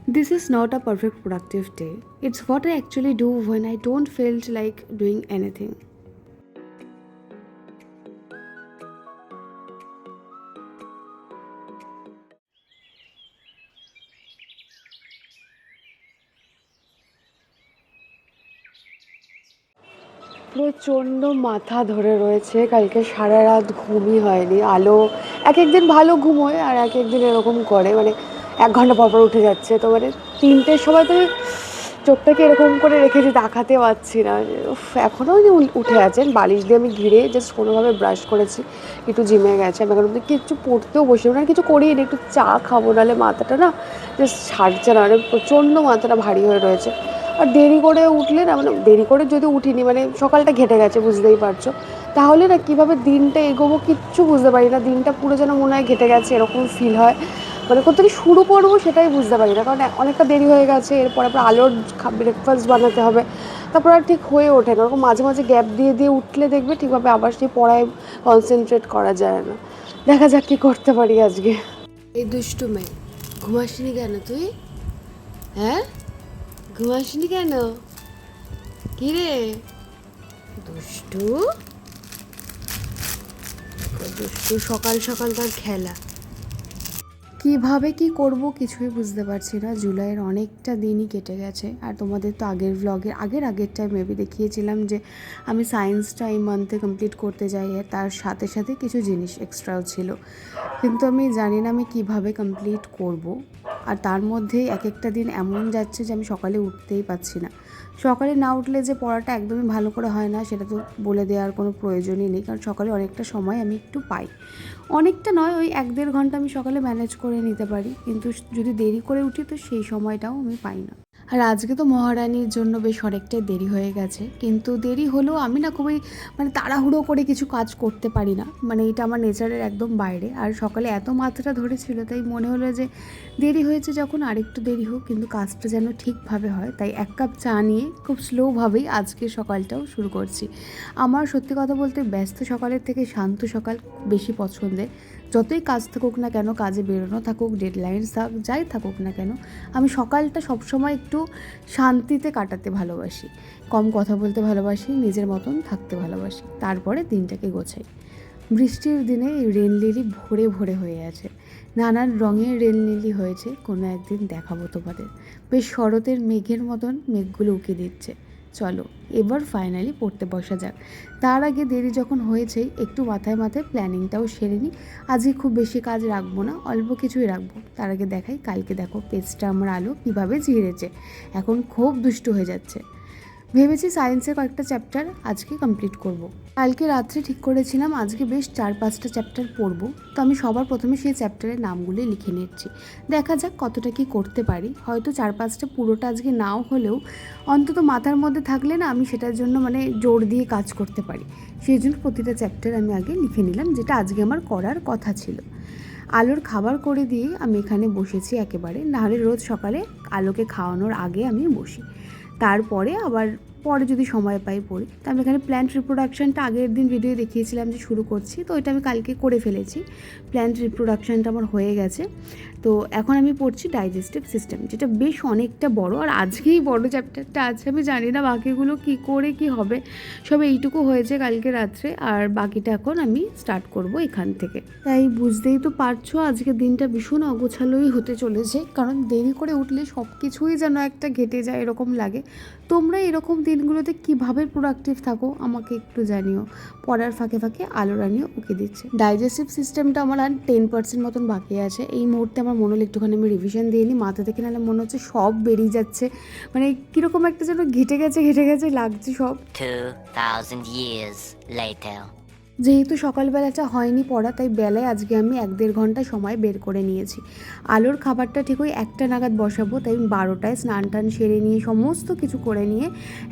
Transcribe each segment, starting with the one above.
This is not a perfect productive day. It's what I actually do when I don't feel like doing anything. প্রচণ্ড মাথা ধরে রয়েছে, কালকে সারা রাত ঘুমই হয়নি। আলো এক একদিন ভালো ঘুম হয় আর এক একদিন এরকম করে, মানে 1 ঘন্টা পর পর উঠে যাচ্ছে। তো মানে 3টের সময় তো চোখটাকে এরকম করে রেখেছি, তাকাতে পারছি না। এখনও উঠে আছেন, বালিশ দিয়ে আমি ঘিরে জাস্ট কোনোভাবে ব্রাশ করেছি, একটু জিমে গেছে। আমি এখন কিছু পড়তেও বসে না, কিছু করিনি, একটু চা খাবো, নাহলে মাথাটা না জাস্ট ছাড়ছে না, মানে প্রচণ্ড মাথাটা ভারী হয়ে রয়েছে। আর দেরি করে উঠলে না, মানে দেরি করে যদি উঠিনি, মানে সকালটা ঘেটে গেছে, বুঝতেই পারছো। তাহলে না কীভাবে দিনটা এগোবো কিচ্ছু বুঝতে পারি না, দিনটা পুরো যেন মনে হয় ঘেটে গেছে, এরকম ফিল হয়। মানে কোথা থেকে শুরু করবো সেটাই বুঝতে পারি না, কারণ অনেকটা দেরি হয়ে গেছে। এরপর আবার আলোর ব্রেকফাস্ট বানাতে হবে, তারপর আর ঠিক হয়ে ওঠে না। ওরকম মাঝে মাঝে গ্যাপ দিয়ে দিয়ে উঠলে দেখবে ঠিকভাবে আবার সেই পড়ায় কনসেন্ট্রেট করা যায় না। দেখা যাক কী করতে পারি আজকে। এই দুষ্টু মেয়ে, ঘুমাসনি কেন তুই? হ্যাঁ, ঘুমাসনি কেন? কি রে দুষ্টু, দুষ্টু সকাল সকালকার খেলা। কিভাবে কি করব কিছুই বুঝতে পারছি না। জুলাইয়ের অনেকটা দিনই কেটে গেছে। আর তোমাদের তো আগের ব্লগের আগেরটায় মেবি দেখিয়েছিলাম যে আমি সায়েন্সটা এই মান্থে কমপ্লিট করতে যাই, তার সাথে সাথে কিছু জিনিস এক্সট্রাও ছিল, কিন্তু আমি জানি না আমি কিভাবে কমপ্লিট করব। আর তার মধ্যে এক একটা দিন এমন যাচ্ছে যে আমি সকালে উঠতেই পারছি না। সকালে না উঠলে যে পড়াটা একদমই ভালো করে হয় না সেটা তো বলে দেওয়ার কোনো প্রয়োজনই নেই, কারণ সকালে অনেকটা সময় আমি একটু পাই। অনেকটা নয়, ওই 1-1.5 ঘন্টা আমি সকালে ম্যানেজ করে নিতে পারি, কিন্তু যদি দেরি করে উঠি তো সেই সময়টাও আমি পাই না। আর আজকে তো মহারানীর জন্য বেশ অনেকটাই দেরি হয়ে গেছে, কিন্তু দেরি হলেও আমি না খুবই মানে তাড়াহুড়ো করে কিছু কাজ করতে পারি না, মানে এটা আমার নেচারের একদম বাইরে। আর সকালে এত মাথাটা ধরেছিল, তাই মনে হলো যে দেরি হয়েছে যখন আরেকটু দেরি হোক, কিন্তু কাজটা যেন ঠিকভাবে হয়। তাই 1 কাপ চা নিয়ে খুব স্লোভাবেই আজকে সকালটাও শুরু করছি। আমার সত্যি কথা বলতে ব্যস্ত সকালের থেকে শান্ত সকাল বেশি পছন্দের। যতই কাজ থাকুক না কেন, কাজে বেরোনো থাকুক, ডেডলাইন থাক, যাই থাকুক না কেন, আমি সকালটা সবসময় একটু শান্তিতে কাটাতে ভালোবাসি, কম কথা বলতে ভালোবাসি, নিজের মতন থাকতে ভালোবাসি, তারপরে দিনটাকে গোছাই। বৃষ্টির দিনে রেন লিলি ভরে ভরে হয়ে আছে, নানান রঙের রেন লিলি হয়েছে, কোনো একদিন দেখাবো তোমাদের। বেশ শরতের মেঘের মতন মেঘগুলো উঁকি দিচ্ছে। চলো এবার ফাইনালি পড়তে বসা যাক। তার আগে দেরি যখন হয়েছেই একটু মাথায় মাথায় প্ল্যানিংটাও সেরে নিই। আজকে খুব বেশি কাজ রাখবো না, অল্প কিছুই রাখবো। তার আগে দেখাই, কালকে দেখো পেজটা আমার আলো কীভাবে ঝিরেছে, এখন খুব দুষ্টু হয়ে যাচ্ছে। ভেবেছি সায়েন্সের কয়েকটা চ্যাপ্টার আজকে কমপ্লিট করব। কালকে রাত্রে ঠিক করেছিলাম আজকে বেশ 4-5টা চ্যাপ্টার পড়বো। তো আমি সবার প্রথমে সেই চ্যাপ্টারের নামগুলো লিখে নিচ্ছি, দেখা যাক কতটা কি করতে পারি। হয়তো 4-5টা পুরোটা আজকে নাও হলেও অন্তত মাথার মধ্যে থাকলে না আমি সেটার জন্য মানে জোর দিয়ে কাজ করতে পারি। সেই জন্য প্রতিটা চ্যাপ্টার আমি আগে লিখে নিলাম, যেটা আজকে আমার করার কথা ছিল। আলোর খাবার করে দিয়ে আমি এখানে বসেছি একেবারে, নাহলে রোজ সকালে আলোকে খাওয়ানোর আগে আমি বসি, তারপরে আবার পরে যদি সময় পাই পড়ি। তো আমি এখানে প্ল্যান্ট রিপ্রোডাকশানটা আগের দিন ভিডিও দেখিয়েছিলাম যে শুরু করছি, তো ওইটা আমি কালকে করে ফেলেছি। প্ল্যান্ট রিপ্রোডাকশানটা আমার হয়ে গেছে। তো এখন আমি পড়ছি ডাইজেস্টিভ সিস্টেম, যেটা বেশ অনেকটা বড়, আর আজকেই বড় চ্যাপ্টারটা আছে। আমি জানি না বাকিগুলো কী করে কি হবে, সব এইটুকু হয়েছে কালকে রাত্রে, আর বাকিটা এখন আমি স্টার্ট করব এখান থেকে। তাই বুঝতেই তো পারছো আজকের দিনটা ভীষণ অগোছালোই হতে চলেছে, কারণ দেরি করে উঠলে সব কিছুই যেন একটা ঘেটে যায় এরকম লাগে। তোমরা এরকম দিনগুলোতে কিভাবে প্রোডাক্টিভ থাকো আমাকে একটু জানিও। পড়ার ফাঁকে ফাঁকে আলো রানিও উঁকি দিচ্ছে। ডাইজেস্টিভ সিস্টেমটা আমার আর 10% মতন বাকি আছে। এই মুহূর্তে আমার মনে হলো একটুখানি আমি রিভিশন দিয়ে নিই, মাথা থেকে নাহলে মনে হচ্ছে সব বেরিয়ে যাচ্ছে, মানে কীরকম একটা যেন ঘেটে গেছে লাগছে সব। 2000 years later. যেহেতু সকালবেলাটা হয়নি পড়া, তাই বেলায় আজকে আমি 1-1.5 ঘন্টা সময় বের করে নিয়েছি। আলোর খাবারটা ঠিক ওই 1টা নাগাদ বসাবো, তাই 12টায় স্নান টান সেরে নিয়ে সমস্ত কিছু করে নিয়ে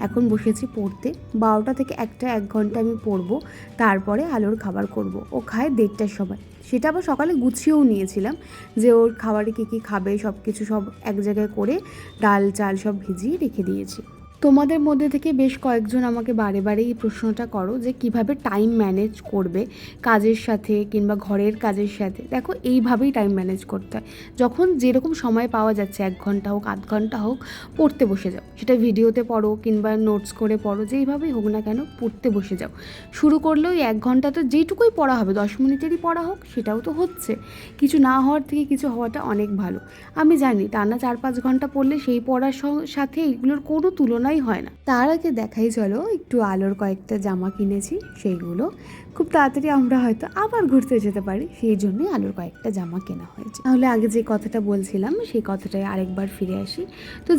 এখন বসেছি পড়তে। 12টা থেকে 1টা 1 ঘন্টা আমি পড়বো, তারপরে আলোর খাবার করব। ও খায় 1:30টার সময়, সেটা আবার সকালে গুছিয়েও নিয়েছিলাম যে ওর খাবারে কী কী খাবে সব কিছু সব এক জায়গায় করে ডাল চাল সব ভিজিয়ে রেখে দিয়েছি। তোমাদের মধ্যে থেকে বেশ কয়েকজন আমাকে বারে বারে এই প্রশ্নটা করো যে কিভাবে টাইম ম্যানেজ করবে কাজের সাথে কিংবা ঘরের কাজের সাথে। দেখো, এইভাবেই টাইম ম্যানেজ করতে হয়। যখন যেরকম সময় পাওয়া যাচ্ছে, 1 ঘন্টা হোক, আধ ঘন্টা হোক, পড়তে বসে যাও। সেটা ভিডিওতে পড়ো কিংবা নোটস করে পড়ো, যেইভাবেই হোক না কেন পড়তে বসে যাও। শুরু করলেও 1 ঘন্টা তো যেইটুকুই পড়া হবে, 10 মিনিটেরই পড়া হোক, সেটাও তো হচ্ছে। কিছু না হওয়ার থেকে কিছু হওয়াটা অনেক ভালো। আমি জানি টানা 4-5 ঘন্টা পড়লে সেই পড়ার সাথে এগুলোর কোনো তুলনাই হয় না। তার আগে দেখাই চলো একটু আলোর কয়েকটা জামা কিনেছি, সেইগুলো খুব তাড়াতাড়ি আমরা হয়তো আবার ঘুরতে যেতে পারি, সেই জন্যই আলোর কয়েকটা জামা কেনা হয়েছে। তাহলে আগে যে কথাটা বলছিলাম সেই কথাটায় আরেকবার ফিরে আসি। তো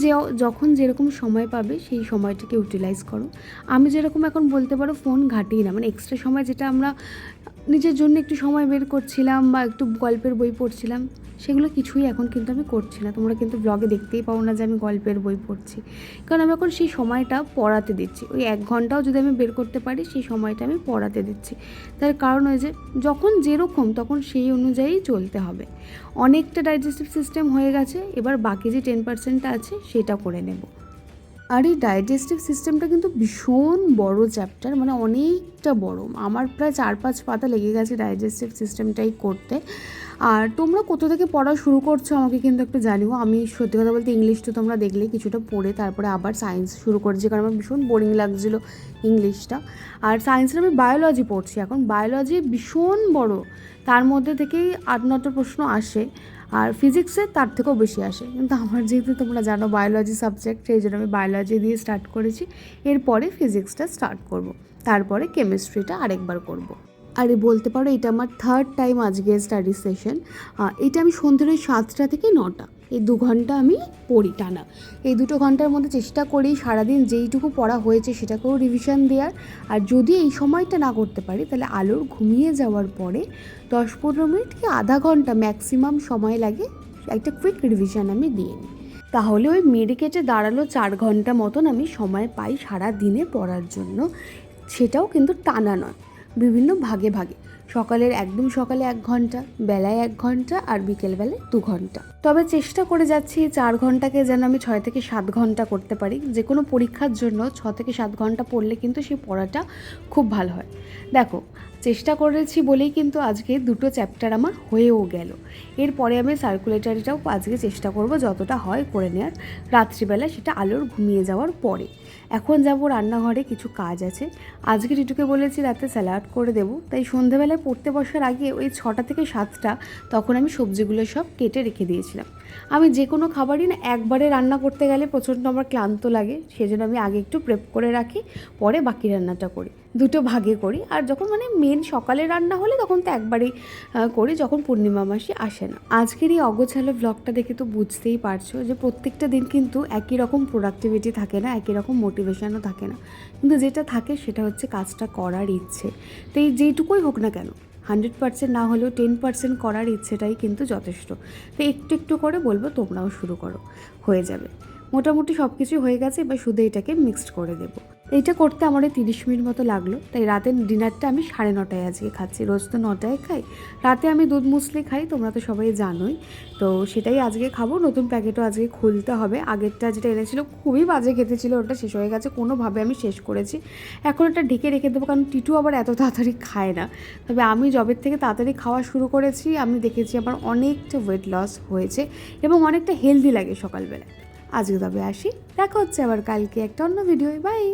যখন যেরকম সময় পাবে সেই সময়টাকে ইউটিলাইজ করো। আমি যেরকম এখন বলতে পারো ফোন ঘাঁটি না, মানে এক্সট্রা সময় যেটা আমরা নিজের জন্য একটু সময় বের করছিলাম বা একটু গল্পের বই পড়ছিলাম, সেগুলো কিছুই এখন কিন্তু আমি করছি না। তোমরা কিন্তু ব্লগে দেখতেই পাও না যে আমি গল্পের বই পড়ছি, কারণ আমি এখন সেই সময়টা পড়াতে দিচ্ছি। ওই 1 ঘন্টাও যদি আমি বের করতে পারি, সেই সময়টা আমি পড়াতে দিচ্ছি। তার কারণ ওই যে যখন যেরকম তখন সেই অনুযায়ী চলতে হবে। অনেকটা ডাইজেস্টিভ সিস্টেম হয়ে গেছে, এবার বাকি যে 10% আছে সেটা করে নেব। আর এই ডাইজেস্টিভ সিস্টেমটা কিন্তু ভীষণ বড় চ্যাপ্টার, মানে অনেকটা বড়। আমার প্রায় 4-5 পাতা লেগে গেছে ডাইজেস্টিভ সিস্টেমটাই করতে। আর তোমরা কোথা থেকে পড়া শুরু করছো আমাকে কিন্তু একটু জানিও। আমি সত্যি কথা বলতে ইংলিশ তো তোমরা দেখলে কিছুটা পড়ে তারপরে আবার সায়েন্স শুরু করেছি, কারণ আমার ভীষণ বোরিং লাগছিলো ইংলিশটা। আর সায়েন্সের আমি বায়োলজি পড়ছি এখন। বায়োলজি ভীষণ বড়, তার মধ্যে থেকেই 8-9টা প্রশ্ন আসে, আর ফিজিক্সের তার থেকেও বেশি আসে। কিন্তু আমার যেহেতু তোমরা জানো বায়োলজি সাবজেক্ট, সেই জন্য আমি বায়োলজি দিয়ে স্টার্ট করেছি। এরপরে ফিজিক্সটা স্টার্ট করব, তারপরে কেমিস্ট্রিটা আরেকবার করব। আরে বলতে পারো এটা আমার 3rd টাইম আজকে স্টাডি সেশন। এটা আমি সন্ধ্যের ওই 7টা থেকে 9টা, এই 2 ঘন্টা আমি পড়ি টানা। এই 2 ঘন্টার মধ্যে চেষ্টা করি সারাদিন যেইটুকু পড়া হয়েছে সেটাকেও রিভিশন দেওয়ার। আর যদি এই সময়টা না করতে পারি তাহলে আলোর ঘুমিয়ে যাওয়ার পরে 10-15 মিনিট কি আধা ঘন্টা ম্যাক্সিমাম সময় লাগে একটা কুইক রিভিশন আমি দিয়ে নিই। তাহলে ওই মেরে কেটে দাঁড়ালো 4 ঘন্টা মতন আমি সময় পাই সারা দিনে পড়ার জন্য। সেটাও কিন্তু টানা নয়, বিভিন্ন ভাগে ভাগে। একদম সকালে 1 ঘন্টা, বেলায় 1 ঘন্টা, আর বিকেলবেলায় 2 ঘন্টা। তবে চেষ্টা করে যাচ্ছি 4 ঘন্টাকে যেন আমি 6 থেকে 7 ঘন্টা করতে পারি। যে কোনো পরীক্ষার জন্য 6 থেকে 7 ঘন্টা পড়লে কিন্তু সেই পড়াটা খুব ভালো হয়। দেখো, চেষ্টা করেছি বলেই কিন্তু আজকে 2টো চ্যাপ্টার আমার হয়েও গেল। এরপরে আমি সার্কুলেটারিটাও আজকে চেষ্টা করব যতটা হয় করে নেওয়ার, রাত্রিবেলা সেটা আলোর ঘুমিয়ে যাওয়ার পরে। এখন যাব রান্নাঘরে, কিছু কাজ আছে। আজকে রিটুকে বলেছি রাতে স্যালাড করে দেবো, তাই সন্ধেবেলায় পড়তে বসার আগে ওই 6টা থেকে 7টা তখন আমি সবজিগুলো সব কেটে রেখে দিয়েছিলাম। আমি যে কোনো খাবারই না একবারে রান্না করতে গেলে প্রচণ্ড আমার ক্লান্ত লাগে, সেজন্য আমি আগে একটু প্রেপ করে রাখি, পরে বাকি রান্নাটা করি। 2টো ভাগে করি। আর যখন মানে মেন সকালে রান্না হলে তখন তো একবারেই করি, যখন পূর্ণিমা মাসি আসে না। আজকের এই অগোছালো ব্লগটা দেখে তো বুঝতেই পারছো যে প্রত্যেকটা দিন কিন্তু একই রকম প্রোডাক্টিভিটি থাকে না, একই রকম মোটিভেশনও থাকে না, কিন্তু যেটা থাকে সেটা হচ্ছে কাজটা করার ইচ্ছে। তো এই যেইটুকুই হোক না কেন, 100% না হলেও 10% করার ইচ্ছেটাই কিন্তু যথেষ্ট। তো একটু একটু করে বলবো তোমরাও শুরু করো, হয়ে যাবে। মোটামুটি সব কিছুই হয়ে গেছে, এবার শুধু এটাকে মিক্সড করে দেবো। এইটা করতে আমার 30 মিনিট মতো লাগলো। তাই রাতের ডিনারটা আমি 9:30 আজকে খাচ্ছি। রোজ তো 9টায় খাই, রাতে আমি দুধ মুসলি খাই, তোমরা তো সবাই জানোই। তো সেটাই আজকে খাবো। নতুন প্যাকেটও আজকে খুলতে হবে। আগেরটা যেটা এনেছিল খুবই বাজে খেতে ছিল, ওটা শেষ হয়ে গেছে, কোনোভাবে আমি শেষ করেছি। এখন এটা ঢেকে রেখে দেবো, কারণ টিটু আবার এত তাড়াতাড়ি খায় না। তবে আমি জবের থেকে তাড়াতাড়ি খাওয়া শুরু করেছি, আমি দেখেছি আমার অনেকটা ওয়েট লস হয়েছে এবং অনেকটা হেলদি লাগে সকালবেলায়। আজকে তবে আসি, দেখা হচ্ছে আবার কালকে একটা অন্য ভিডিও। বাই।